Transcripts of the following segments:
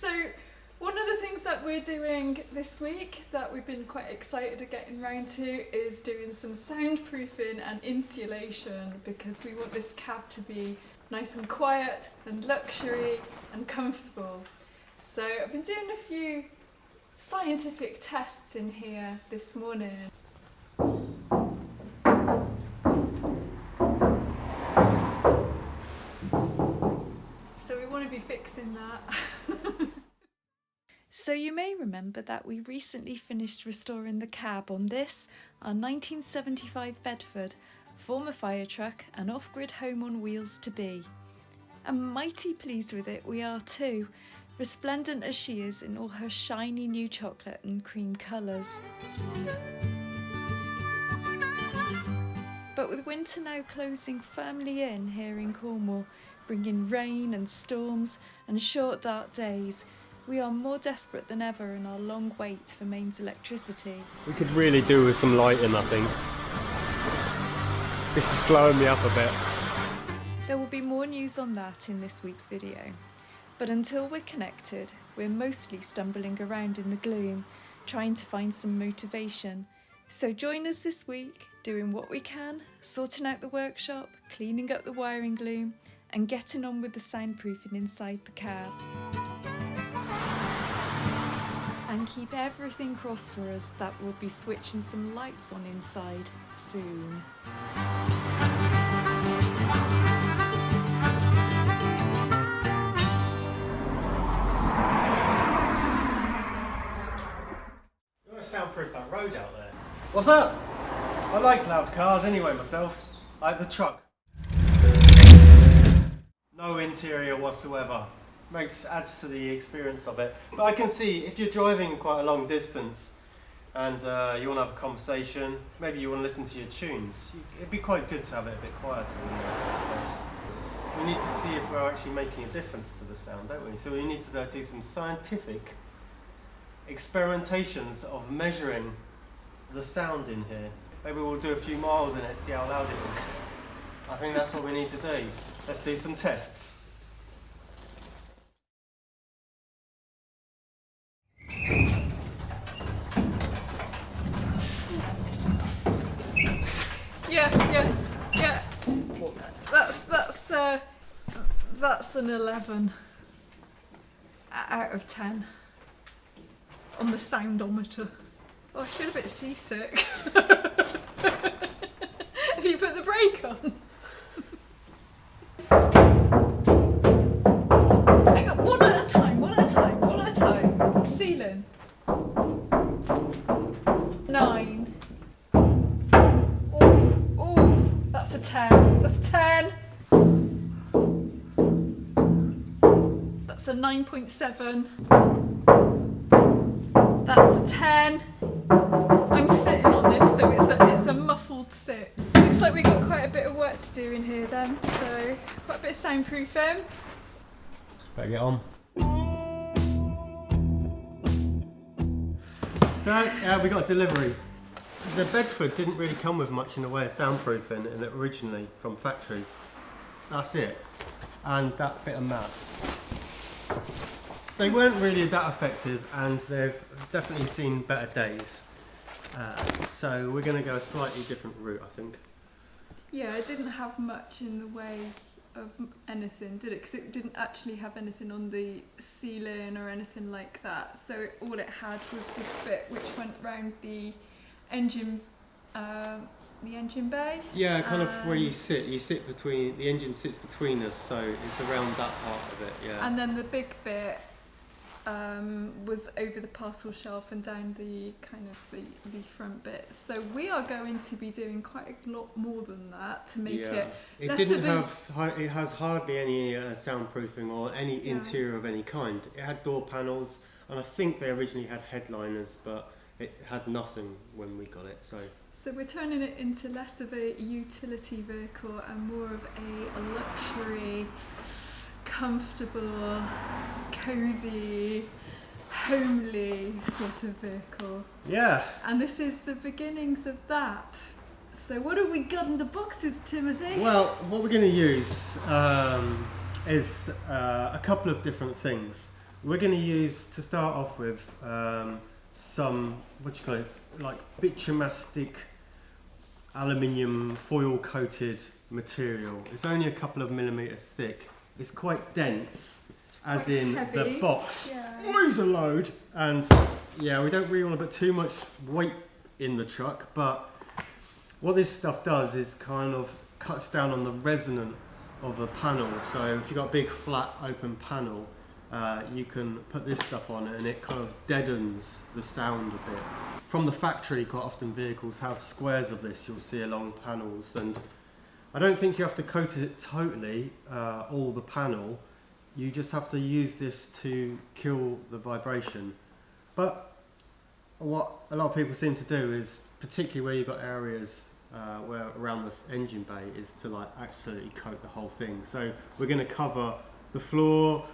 So one of the things that we're doing this week that we've been quite excited at getting round to is doing some soundproofing and insulation, because we want this cab to be nice and quiet and luxury and comfortable. So I've been doing a few scientific tests in here this morning. So we want to be fixing that. So you may remember that we recently finished restoring the cab on this, our 1975 Bedford, former fire truck and off-grid home on wheels to be. And mighty pleased with it we are too, resplendent as she is in all her shiny new chocolate and cream colours. But with winter now closing firmly in here in Cornwall, bringing rain and storms and short dark days, we are more desperate than ever in our long wait for mains electricity. We could really do with some lighting, I think. This is slowing me up a bit. There will be more news on that in this week's video. But until we're connected, we're mostly stumbling around in the gloom, trying to find some motivation. So join us this week, doing what we can, sorting out the workshop, cleaning up the wiring gloom, and getting on with the soundproofing inside the cab. And keep everything crossed for us that we'll be switching some lights on inside soon. You want to soundproof that road out there? What's that? I like loud cars anyway myself. Like the truck. No interior whatsoever. Adds to the experience of it. But I can see if you're driving quite a long distance and you want to have a conversation, maybe you want to listen to your tunes, it'd be quite good to have it a bit quieter in there, I suppose. We need to see if we're actually making a difference to the sound, don't we? So we need to do some scientific experimentations of measuring the sound in here. Maybe we'll do a few miles in it, see how loud it is. I think that's what we need to do. Let's do some tests. Yeah. That's an 11 out of 10 on the soundometer. Oh, I feel a bit seasick. Have you put the brake on? Hang on, one at a time. Ceiling. 9. Oh, that's a 10. That's 10. That's a 9.7. That's a 10. I'm sitting on this, so it's a muffled sit. Looks like we've got quite a bit of work to do in here then, so quite a bit of soundproofing. Better get on. So, we got a delivery. The Bedford didn't really come with much in the way of soundproofing in it originally from factory. That's it. And that bit of mat. They weren't really that effective and they've definitely seen better days. So we're going to go a slightly different route, I think. Yeah, it didn't have much in the way of anything, did it? Because it didn't actually have anything on the ceiling or anything like that. So all it had was this bit which went round the engine bay. Yeah, kind of where you sit between, the engine sits between us, so it's around that part of it, yeah. And then the big bit was over the parcel shelf and down the kind of the front bit. So we are going to be doing quite a lot more than that to make it less it has hardly any soundproofing or any interior of any kind. It had door panels, and I think they originally had headliners, but it had nothing when we got it. So we're turning it into less of a utility vehicle and more of a luxury, comfortable, cosy, homely sort of vehicle. Yeah. And this is the beginnings of that. So what have we got in the boxes, Timothy? Well, what we're going to use is a couple of different things. We're going to use, to start off with, some, like bitumastic aluminium foil coated material. It's only a couple of millimetres thick. It's quite dense, as in heavy. the Fox Yeah. weighs a load, and yeah, we don't really want to put too much weight in the truck, but what this stuff does is kind of cuts down on the resonance of a panel. So if you've got a big flat open panel, you can put this stuff on and it kind of deadens the sound a bit. From the factory, quite often vehicles have squares of this you'll see along panels, and I don't think you have to coat it totally, all the panel. You just have to use this to kill the vibration. But what a lot of people seem to do is, particularly where you've got areas where around this engine bay, is to like absolutely coat the whole thing. So we're going to cover the floor,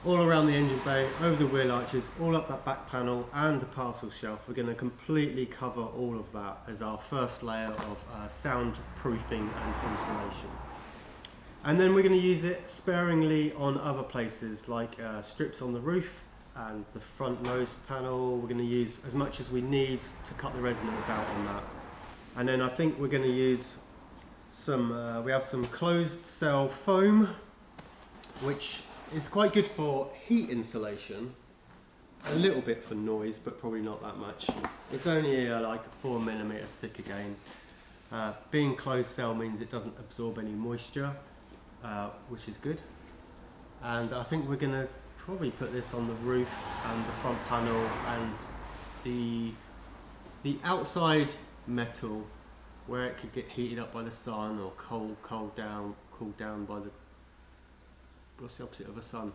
all around the engine bay, over the wheel arches, all up that back panel and the parcel shelf. We're going to completely cover all of that as our first layer of soundproofing and insulation. And then we're going to use it sparingly on other places, like strips on the roof and the front nose panel. We're going to use as much as we need to cut the resonance out on that. And then I think we're going to use some, we have some closed cell foam, which is quite good for heat insulation, a little bit for noise, but probably not that much. It's only like 4 millimetres thick again. Being closed cell means it doesn't absorb any moisture, which is good. And I think we're going to probably put this on the roof and the front panel, and the outside metal where it could get heated up by the sun or cooled down by the, what's the opposite of a sun?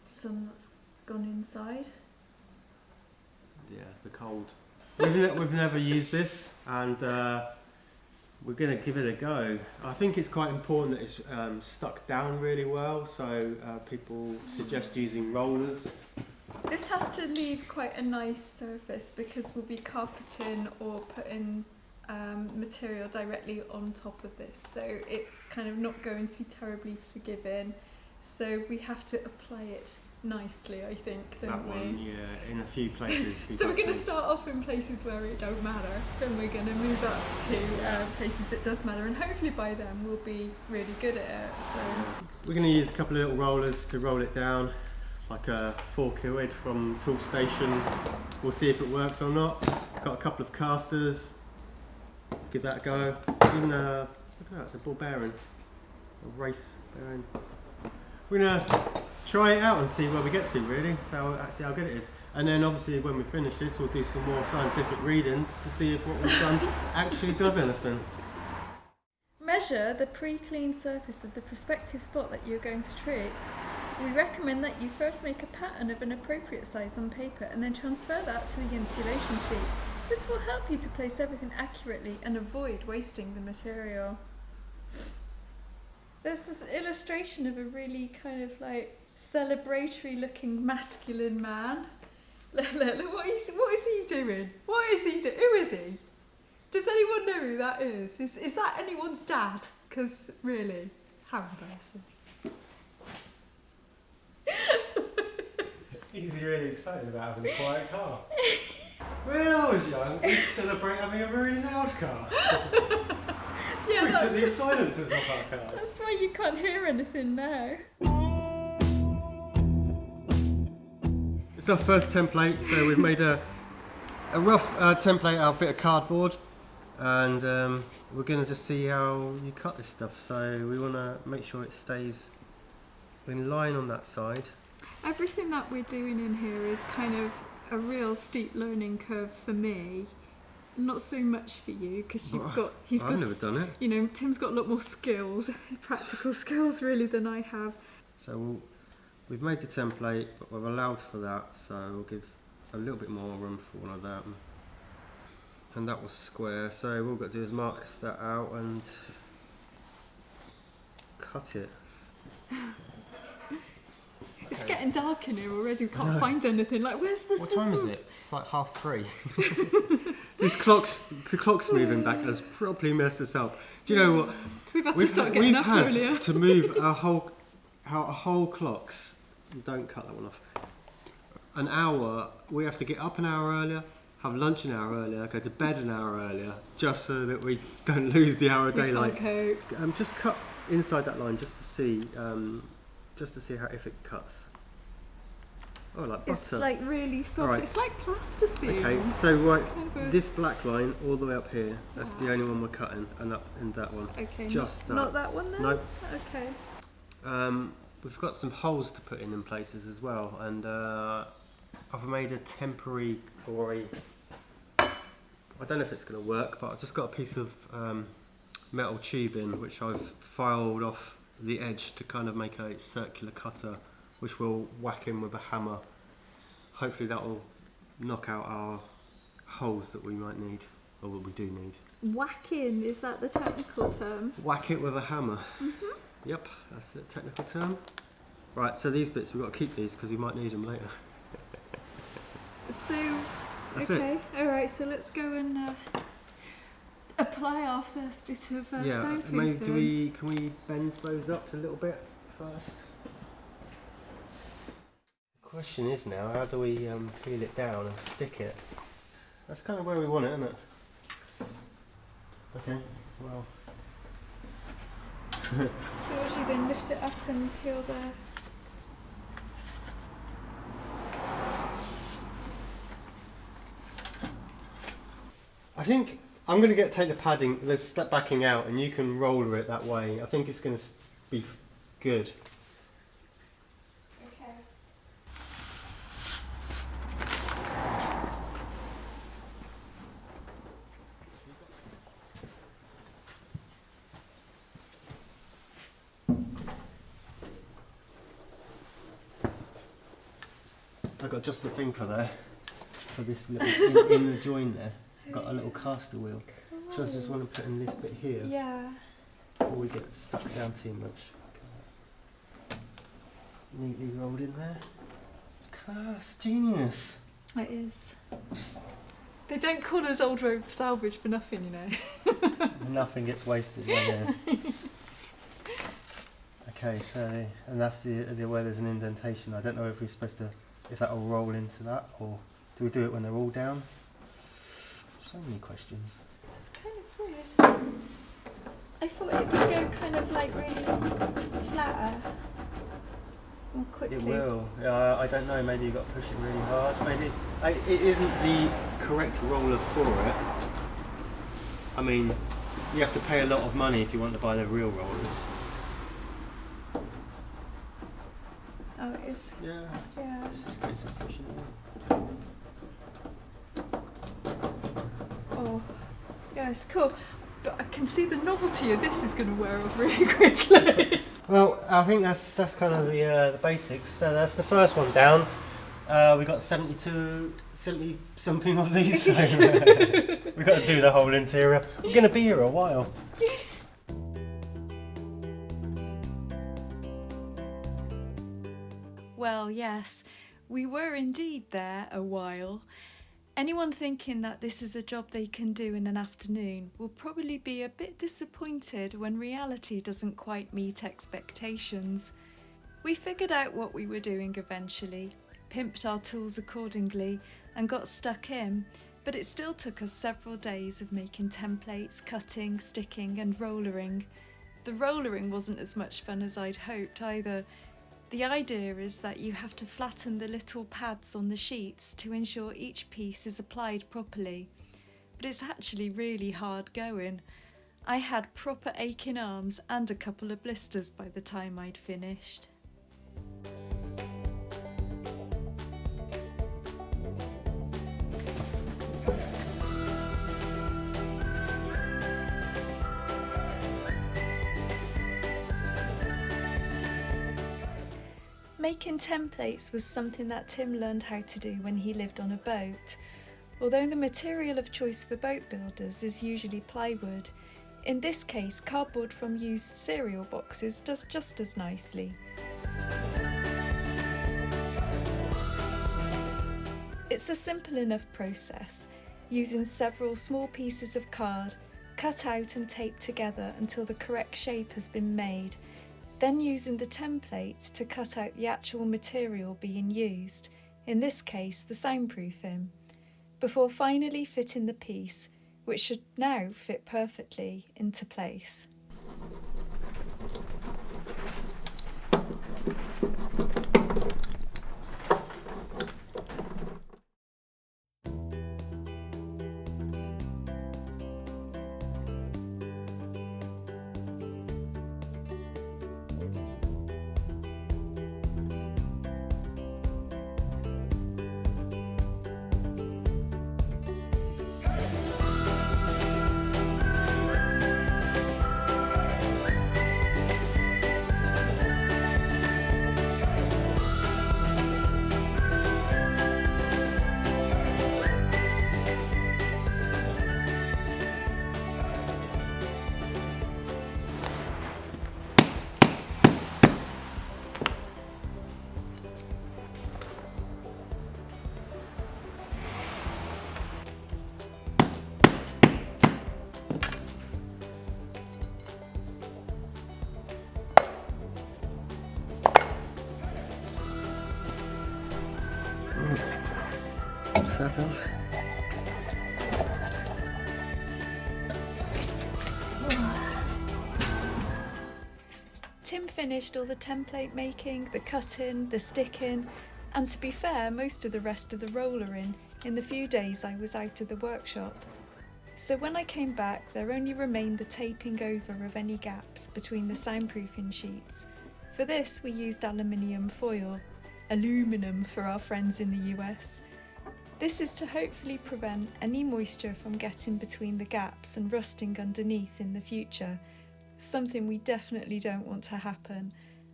Sun that's gone inside. Yeah, the cold. We've never used this, and we're going to give it a go. I think it's quite important that it's stuck down really well, so people suggest using rollers. This has to leave quite a nice surface because we'll be carpeting or putting material directly on top of this, so it's kind of not going to be terribly forgiving. So we have to apply it nicely, I think, don't we? That one, yeah, in a few places. So we're going to start off in places where it don't matter, then we're going to move up to places it does matter, and hopefully by then we'll be really good at it. So. We're going to use a couple of little rollers to roll it down, like a 4-kid from Tool Station. We'll see if it works or not. Got a couple of casters. Give that a go. Even look at that, it's a ball bearing, a race bearing. We're gonna try it out and see where we get to, really, so see how good it is. And then obviously when we finish this, we'll do some more scientific readings to see if what we've done actually does anything. Measure the pre-cleaned surface of the prospective spot that you're going to treat. We recommend that you first make a pattern of an appropriate size on paper and then transfer that to the insulation sheet. This will help you to place everything accurately and avoid wasting the material. There's this illustration of a really kind of like celebratory looking masculine man. Look, what is he doing? What is he doing? Who is he? Does anyone know who that is? Is that anyone's dad? Because really, how embarrassing. He's really excited about having a quiet car. When I was young, we'd celebrate having a really loud car. Yeah, we took the silencers off our cars. That's why you can't hear anything now. It's our first template, so we've made a rough template out of a bit of cardboard, and we're going to just see how you cut this stuff. So we want to make sure it stays in line on that side. Everything that we're doing in here is kind of a real steep learning curve for me. Not so much for you, because I've never done it. You know, Tim's got a lot more skills, practical skills really, than I have. So we've made the template, but we've allowed for that, so we'll give a little bit more room for one of them. And that was square, so all we've got to do is mark that out and cut it. It's getting dark in here already, we can't find anything. Like, where's the scissors? What time is it? It's like 3:30. The clock's moving back has properly messed us up. Do you know what? We've had to start getting up earlier. We've had to move our whole how whole clocks, don't cut that one off, an hour, we have to get up an hour earlier, have lunch an hour earlier, go to bed an hour earlier, just so that we don't lose the hour of daylight. Just cut inside that line just to see how if it cuts. Oh, like butter. It's like really soft. Right. It's like plasticine. Okay, so right, this black line all the way up here, that's the only one we're cutting, and up in that one. Okay, just not that one then? No. Okay. We've got some holes to put in places as well, and I've made a temporary, I don't know if it's going to work, but I've just got a piece of metal tubing which I've filed off the edge to kind of make a circular cutter, which we'll whack in with a hammer. Hopefully that will knock out our holes that we might need, or that we do need. Whack in, is that the technical term? Whack it with a hammer. Yep, that's the technical term. Right, so these bits, we've got to keep these because we might need them later. So, that's okay, it. Alright, so let's go and apply our first bit of soundproofing. Maybe can we bend those up a little bit first? The question is now, how do we peel it down and stick it? That's kind of where we want it, isn't it? Okay, well. So would you then lift it up and peel the... I think I'm going to take the padding, the backing out, and you can roller it that way. I think it's going to be good. Okay. I've got just the thing for this little in the join there. I've got a little caster wheel. Cool. So I just want to put in this bit here. Yeah. Before we get stuck down too much. Neatly rolled in there. Class, genius. It is. They don't call us old road salvage for nothing, you know. Nothing gets wasted right there. Okay, so, and that's the where there's an indentation. I don't know if we're supposed to, if that'll roll into that, or do we do it when they're all down? So many questions. It's kind of weird. I thought it would go kind of like really flatter more quickly. It will. I don't know, maybe you've got to push it really hard. Maybe it isn't the correct roller for it. I mean, you have to pay a lot of money if you want to buy the real rollers. Oh, it is? Yeah. Yeah. Just get some pushing it. Oh, yeah, it's cool. But I can see the novelty of this is going to wear off really quickly. Well, I think that's kind of the basics. So that's the first one down. We got 70 something of these. So we've got to do the whole interior. We're going to be here a while. Well, yes, we were indeed there a while. Anyone thinking that this is a job they can do in an afternoon will probably be a bit disappointed when reality doesn't quite meet expectations. We figured out what we were doing eventually, pimped our tools accordingly, and got stuck in, but it still took us several days of making templates, cutting, sticking, and rollering. The rollering wasn't as much fun as I'd hoped either. The idea is that you have to flatten the little pads on the sheets to ensure each piece is applied properly. But it's actually really hard going. I had proper aching arms and a couple of blisters by the time I'd finished. Making templates was something that Tim learned how to do when he lived on a boat. Although the material of choice for boat builders is usually plywood, in this case cardboard from used cereal boxes does just as nicely. It's a simple enough process, using several small pieces of card, cut out and taped together until the correct shape has been made. then using the template to cut out the actual material being used, in this case the soundproofing, before finally fitting the piece, which should now fit perfectly into place. Settle. Tim finished all the template making, the cutting, the sticking, and to be fair, most of the rest of the rollering in the few days I was out of the workshop. So when I came back, there only remained the taping over of any gaps between the soundproofing sheets. For this, we used aluminium foil, aluminum for our friends in the US. This is to hopefully prevent any moisture from getting between the gaps and rusting underneath in the future, something we definitely don't want to happen,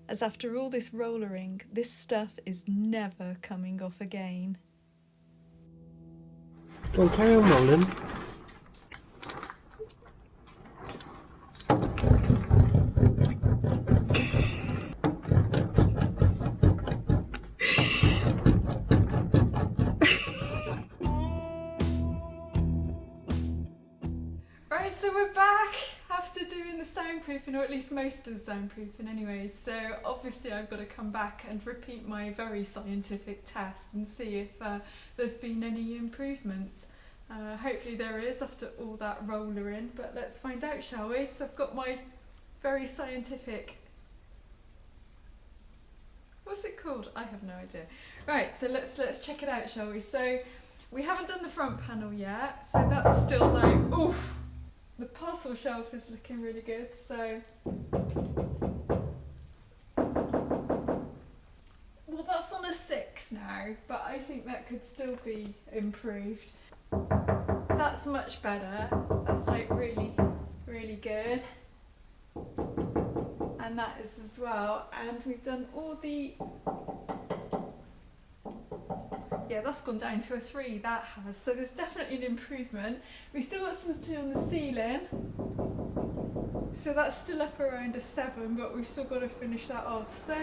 as after all this rollering, this stuff is never coming off again. Well, carry on rolling. Right, so we're back after doing the soundproofing, or at least most of the soundproofing anyway, so obviously I've got to come back and repeat my very scientific test and see if there's been any improvements. Hopefully there is after all that rollering, but let's find out, shall we? So I've got my very scientific... What's it called? I have no idea. Right, so let's check it out, shall we? So we haven't done the front panel yet, so that's still like, oof! The parcel shelf is looking really good, so... Well, that's on a 6 now, but I think that could still be improved. That's much better. That's like really, really good. And that is as well. And we've done all the... Yeah, that's gone down to a 3, that has. So there's definitely an improvement. We've still got some to do on the ceiling. So that's still up around a 7, but we've still got to finish that off. So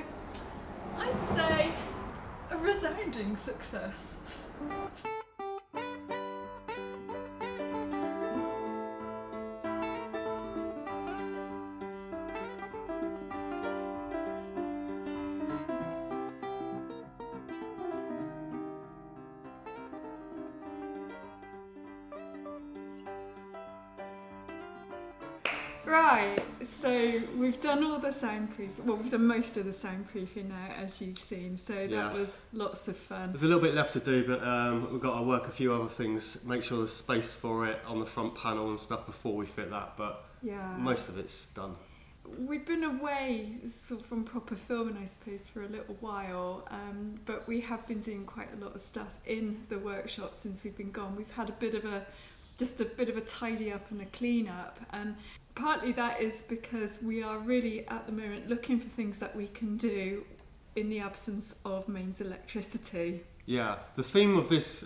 I'd say a resounding success. Right, so we've done all the soundproofing, well, we've done most of the soundproofing now, as you've seen, so that was lots of fun. There's a little bit left to do, but we've got to work a few other things, make sure there's space for it on the front panel and stuff before we fit that, but most of it's done. We've been away sort of from proper filming, I suppose, for a little while, but we have been doing quite a lot of stuff in the workshop since we've been gone. We've had a bit of a tidy up and a clean up, and partly that is because we are really at the moment looking for things that we can do in the absence of mains electricity. Yeah, the theme of this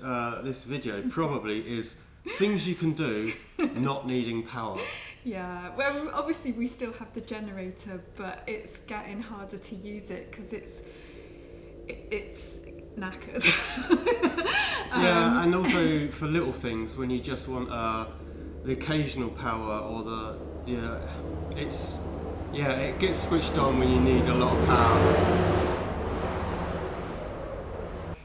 this video probably is things you can do not needing power. Yeah, well, obviously we still have the generator, but it's getting harder to use it because it's knackered. Yeah, and also for little things when you just want the occasional power or it's Yeah, it gets switched on when you need a lot of power.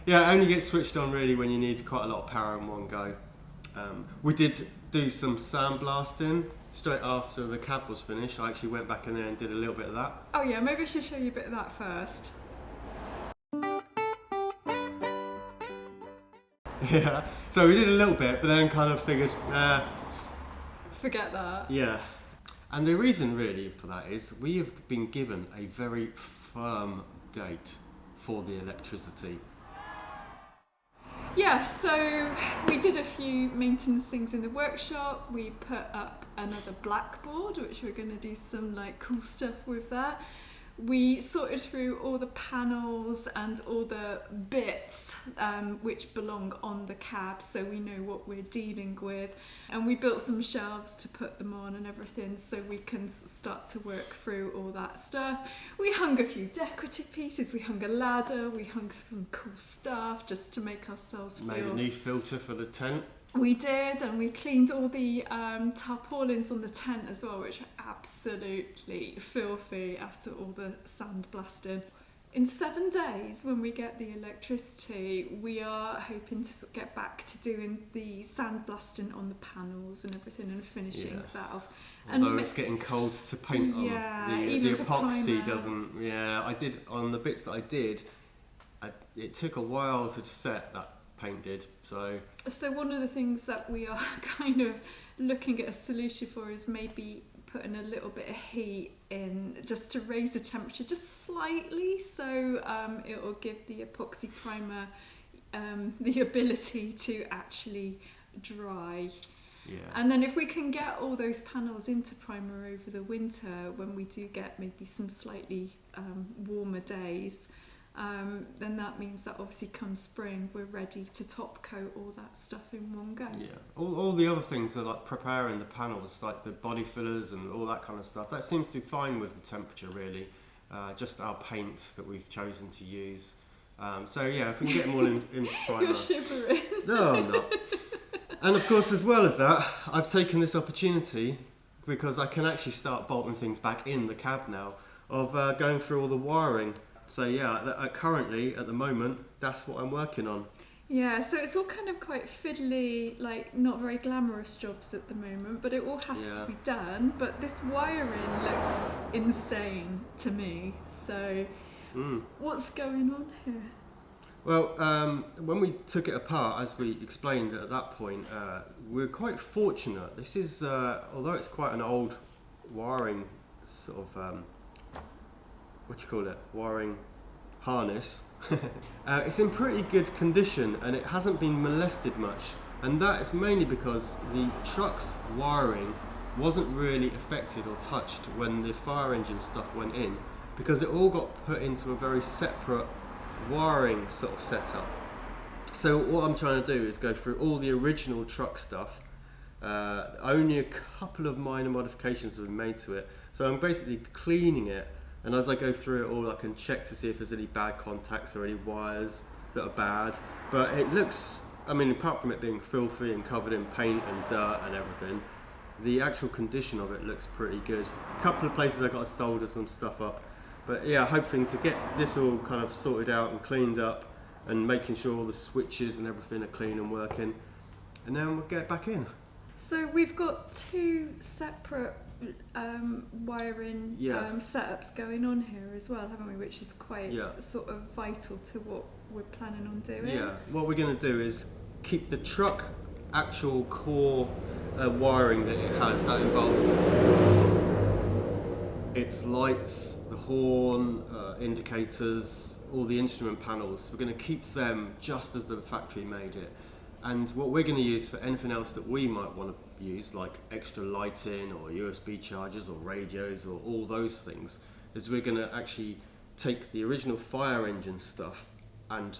Yeah, it only gets switched on really when you need quite a lot of power in one go. We did do some sandblasting straight after the cab was finished. I actually went back in there and did a little bit of that. Oh yeah, maybe I should show you a bit of that first. Yeah, so we did a little bit, but then kind of figured, Forget that. yeah. And the reason really for that is we have been given a very firm date for the electricity. Yeah, so we did a few maintenance things in the workshop. We put up another blackboard, which we're going to do some like cool stuff with that. We sorted through all the panels and all the bits which belong on the cab, so we know what we're dealing with. And we built some shelves to put them on and everything, so we can start to work through all that stuff. We hung a few decorative pieces, we hung a ladder, we hung some cool stuff just to make ourselves feel... Made a new filter for the tent. We did, and we cleaned all the tarpaulins on the tent as well, which are absolutely filthy after all the sandblasting. In 7 days, when we get the electricity, we are hoping to sort of get back to doing the sandblasting on the panels and everything and finishing that off. Although it's getting cold to paint on. Yeah, the epoxy doesn't... Yeah, I did, on the bits that I did, it took a while to set, that paint did, so one of the things that we are kind of looking at a solution for is maybe putting a little bit of heat in just to raise the temperature just slightly, so it will give the epoxy primer the ability to actually dry. yeah. And then if we can get all those panels into primer over the winter, when we do get maybe some slightly warmer days, then that means that obviously come spring we're ready to top coat all that stuff in one go. Yeah, all the other things are like preparing the panels, like the body fillers and all that kind of stuff. That seems to be fine with the temperature really, just our paint that we've chosen to use. So yeah, if we can get them all in primer. You're shivering. No, I'm not. And of course, as well as that, I've taken this opportunity, because I can actually start bolting things back in the cab now, of going through all the wiring. So yeah, currently, at the moment, that's what I'm working on. Yeah, so it's all kind of quite fiddly, like not very glamorous jobs at the moment, but it all has to be done. But this wiring looks insane to me. So what's going on here? Well, when we took it apart, as we explained at that point, we're quite fortunate. This is, although it's quite an old wiring sort of... wiring harness. It's in pretty good condition and it hasn't been molested much, and that is mainly because the truck's wiring wasn't really affected or touched when the fire engine stuff went in, because it all got put into a very separate wiring sort of setup. So what I'm trying to do is go through all the original truck stuff. Only a couple of minor modifications have been made to it, so I'm basically cleaning it. And as I go through it all, I can check to see if there's any bad contacts or any wires that are bad. But it looks, I mean, apart from it being filthy and covered in paint and dirt and everything, the actual condition of it looks pretty good. A couple of places I've got to solder some stuff up. But yeah, hoping to get this all kind of sorted out and cleaned up, and making sure all the switches and everything are clean and working. And then we'll get back in. So we've got two separate wiring setups going on here as well, haven't we? Which is quite sort of vital to what we're planning on doing. Yeah, what we're going to do is keep the truck actual core wiring that it has. That involves its lights, the horn, indicators, all the instrument panels. We're going to keep them just as the factory made it. And what we're going to use for anything else that we might want to use, like extra lighting or USB chargers or radios or all those things, is we're going to actually take the original fire engine stuff and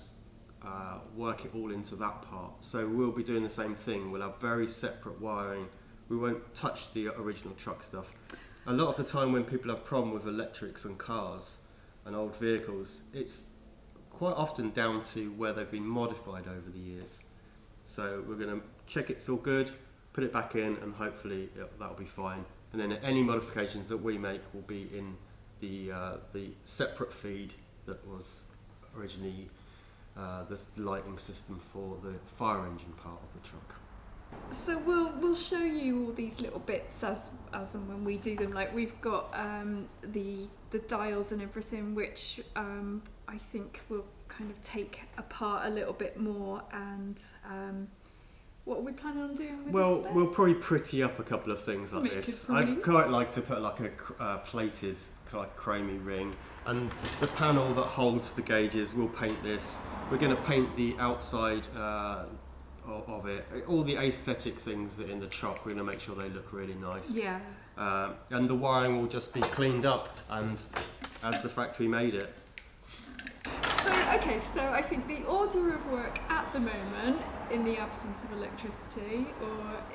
work it all into that part. So we'll be doing the same thing. We'll have very separate wiring. We won't touch the original truck stuff. A lot of the time when people have problem with electrics and cars and old vehicles, it's quite often down to where they've been modified over the years. So we're going to check it's all good, put it back in, and hopefully that'll be fine. and then any modifications that we make will be in the separate feed that was originally the lighting system for the fire engine part of the truck. So we'll show you all these little bits as and when we do them. Like we've got the dials and everything, which I think we'll kind of take apart a little bit more. And what are we planning on doing with this? Well, we'll probably pretty up a couple of things like this. I'd quite like to put like a plated, like chromey ring, and the panel that holds the gauges. We'll paint this. We're going to paint the outside of it. All the aesthetic things that are in the truck, we're going to make sure they look really nice. Yeah. And the wiring will just be cleaned up and as the factory made it. So I think the order of work at the moment, in the absence of electricity,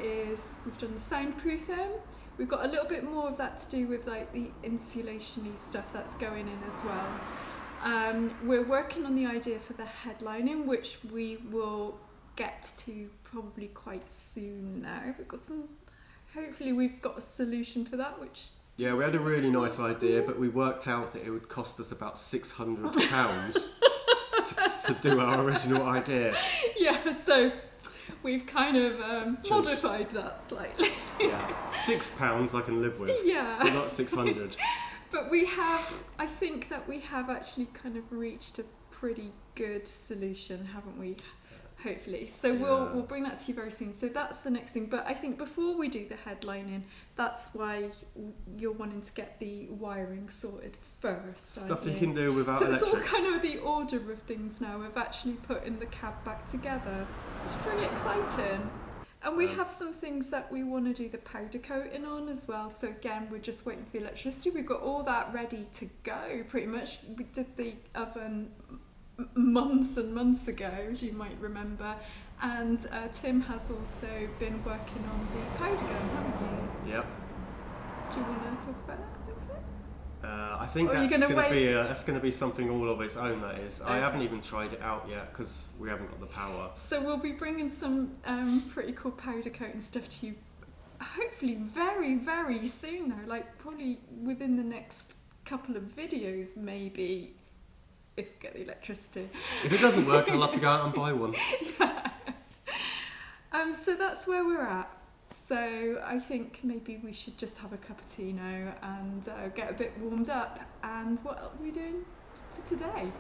is we've done the soundproofing. We've got a little bit more of that to do with like the insulation-y stuff that's going in as well. We're working on the idea for the headlining, which we will get to probably quite soon now. Hopefully we've got a solution for that, which... Yeah, we had a really nice idea, but we worked out that it would cost us about £600 to do our original idea. Yeah, so we've kind of modified that slightly. Yeah, £6 I can live with. Yeah. But not 600. But I think that we have actually kind of reached a pretty good solution, haven't we? Hopefully. So we'll bring that to you very soon. So that's the next thing. But I think before we do the headlining, that's why you're wanting to get the wiring sorted first. Stuff you can do without electrics. So it's all kind of the order of things now of actually putting the cab back together, which is really exciting. And we have some things that we want to do the powder coating on as well. So again, we're just waiting for the electricity. We've got all that ready to go pretty much. We did the oven months and months ago, as you might remember, and Tim has also been working on the powder gun, haven't you? Yep. Do you want to talk about that? I think that's going to be something all of its own. That is, okay. I haven't even tried it out yet because we haven't got the power. So we'll be bringing some pretty cool powder coating stuff to you, hopefully very, very soon now. Like probably within the next couple of videos, maybe. If we get the electricity. If it doesn't work, I'll have to go out and buy one. Yeah. So that's where we're at. So I think maybe we should just have a cup of tea now and get a bit warmed up. And what else are we doing for today?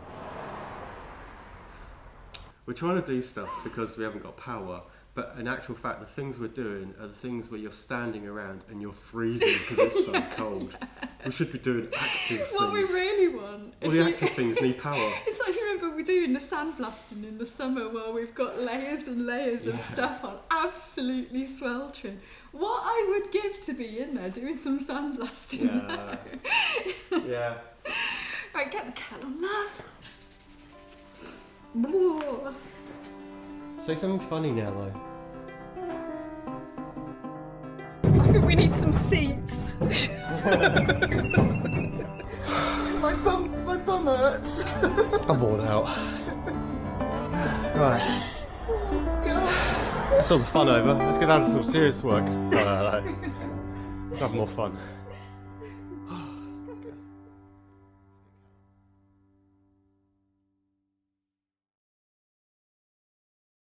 We're trying to do stuff because we haven't got power. But in actual fact, the things we're doing are the things where you're standing around and you're freezing because it's so cold. Yeah. We should be doing active things. What we really want. All the active things need power. It's like, you remember we're doing the sandblasting in the summer where we've got layers and layers of stuff on, absolutely sweltering. What I would give to be in there doing some sandblasting now. Yeah. Right, get the kettle on, love. Say something funny now, though. I think we need some seats. my bum hurts. I'm worn out. Right. Oh, God. That's all the fun over. Let's get down to some serious work. No. Let's have more fun.